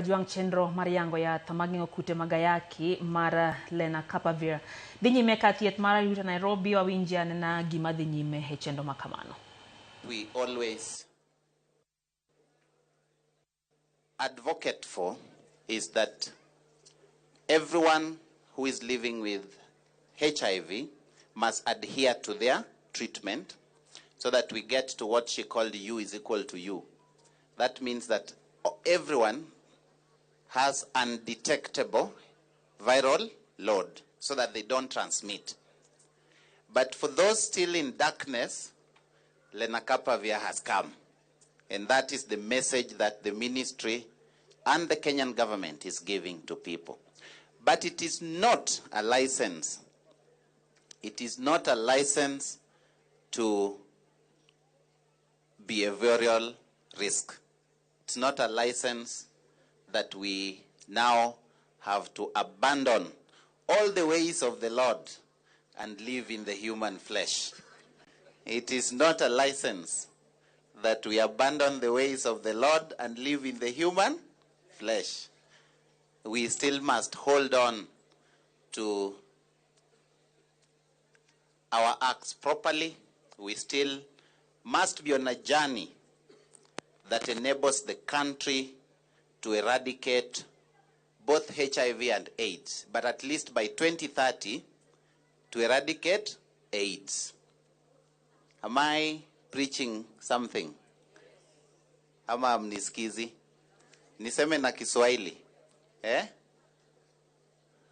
Juang chenro mariango yath mageng'o kute mag Ayaki mar Lenacapavir. Dhi nyime ka thieth mar yuta Nairobi wawinjia na gima dhi nyime e chenro makamano. We always advocate for is that everyone who is living with HIV must adhere to their treatment so that we get to what she called U is equal to U. That means that everyone has undetectable viral load so that they don't transmit. But for those still in darkness, Lenacapavir has come. And that is the message that the ministry and the Kenyan government is giving to people. But it is not a license. It is not a license to behavioral risk. It's not a license that we now have to abandon all the ways of the Lord and live in the human flesh. It is not a license that we abandon the ways of the Lord and live in the human flesh. We still must hold on to our acts properly. We still must be on a journey that enables the country to eradicate both HIV and AIDS, but at least by 2030 to eradicate AIDS. Am I preaching something? Ama amnisikizi? Niseme na Kiswahili?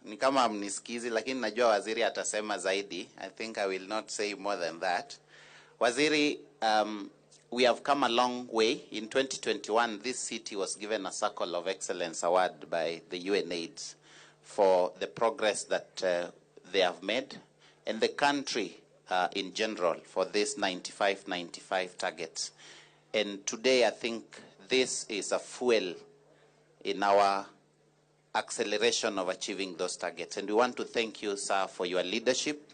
Ni kama amnisikizi, lakini najua waziri atasema zaidi. I think I will not say more than that. Waziri, we have come a long way. In 2021, this city was given a Circle of Excellence Award by the UNAIDS for the progress that they have made, and the country in general for this 95 targets. And today, I think this is a fuel in our acceleration of achieving those targets. And we want to thank you, sir, for your leadership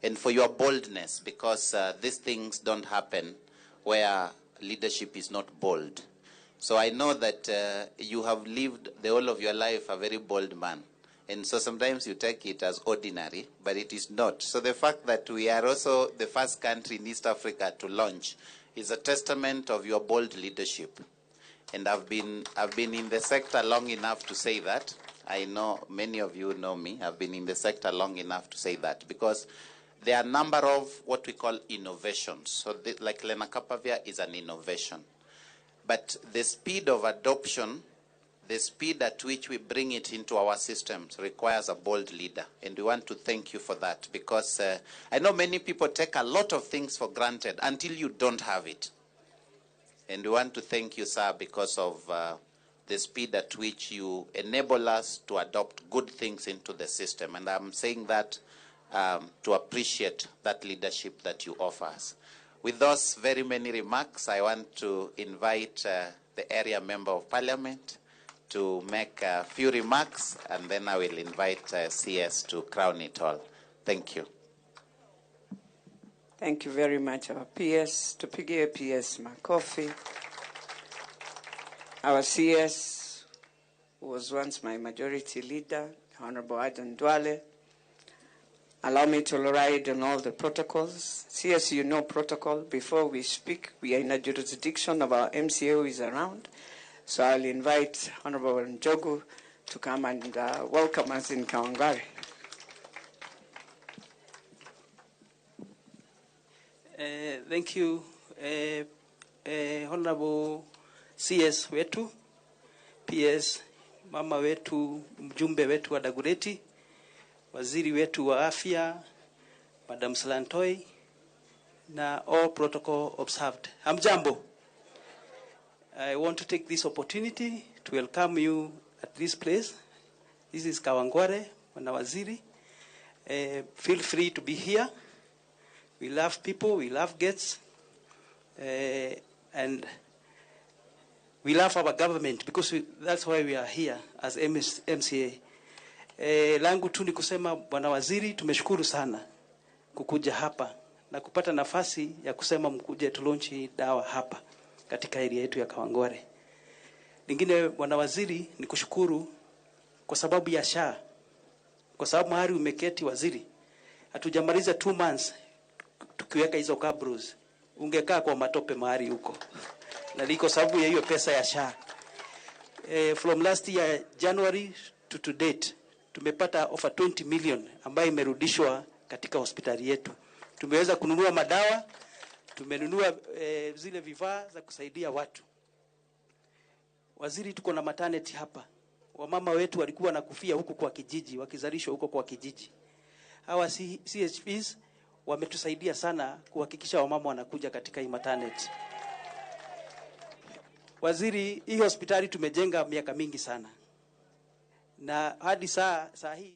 and for your boldness, because these things don't happen where leadership is not bold. So I know that you have lived the whole of your life a very bold man. And so sometimes you take it as ordinary, but it is not. So the fact that we are also the first country in East Africa to launch is a testament of your bold leadership. And I've been in the sector long enough to say that. I know many of you know me. I've been in the sector long enough to say that, because there are a number of what we call innovations. So like Lenacapavir is an innovation. But the speed of adoption, the speed at which we bring it into our systems requires a bold leader. And we want to thank you for that, because I know many people take a lot of things for granted until you don't have it. And we want to thank you, sir, because of the speed at which you enable us to adopt good things into the system. And I'm saying that to appreciate that leadership that you offer us. With those very many remarks, I want to invite the area member of parliament to make a few remarks, and then I will invite CS to crown it all. Thank you. Thank you very much, our PS. Tupigie PS makofi. Our CS, who was once my majority leader, Honorable Adan Dwale. Allow me to ride on all the protocols. CS, you know protocol. Before we speak, we are in a jurisdiction of our MCA who is around. So I'll invite Honorable Njogu to come and welcome us in Kawangware. Thank you, Honorable CS wetu, PS, mama wetu, mjumbe wetu wa Dagoretti, waziri wetu wa afya, Madam Slantoi, na all protocol observed. Hamjambo. I want to take this opportunity to welcome you at this place. This is Kawangware, Bwana Waziri. Feel free to be here. We love people, we love guests, and we love our government, because that's why we are here as MCA. Langu tu ni kusema, Bwana Waziri, tumeshukuru sana kukuja hapa na kupata nafasi ya kusema mkuje tulonchi dawa hapa katika area yetu ya Kawangware. Lingine bwana waziri ni kushukuru kwa sababu ya SHA. Kwa sababu mahali umeketi waziri, hatujamaliza 2 months tukiweka hizo cabros. Ungekaa kwa matope mahali huko. Na liko sababu ya hiyo pesa ya SHA. From last year January to date tumepata over 20 million ambayo imerudishwa katika hospitali yetu. Tumeweza kununua madawa, tumenunua zile vifaa za kusaidia watu. Waziri, tuko na maternity hapa. Wamama wetu walikuwa nakufia huko kwa kijiji, wakizalishwa huko kwa kijiji. Hawa CHPs wametusaidia sana kuhakikisha wamama wanakuja katika hii maternity. Waziri, hii hospitali tumejenga miaka mingi sana. Na hadi saa hii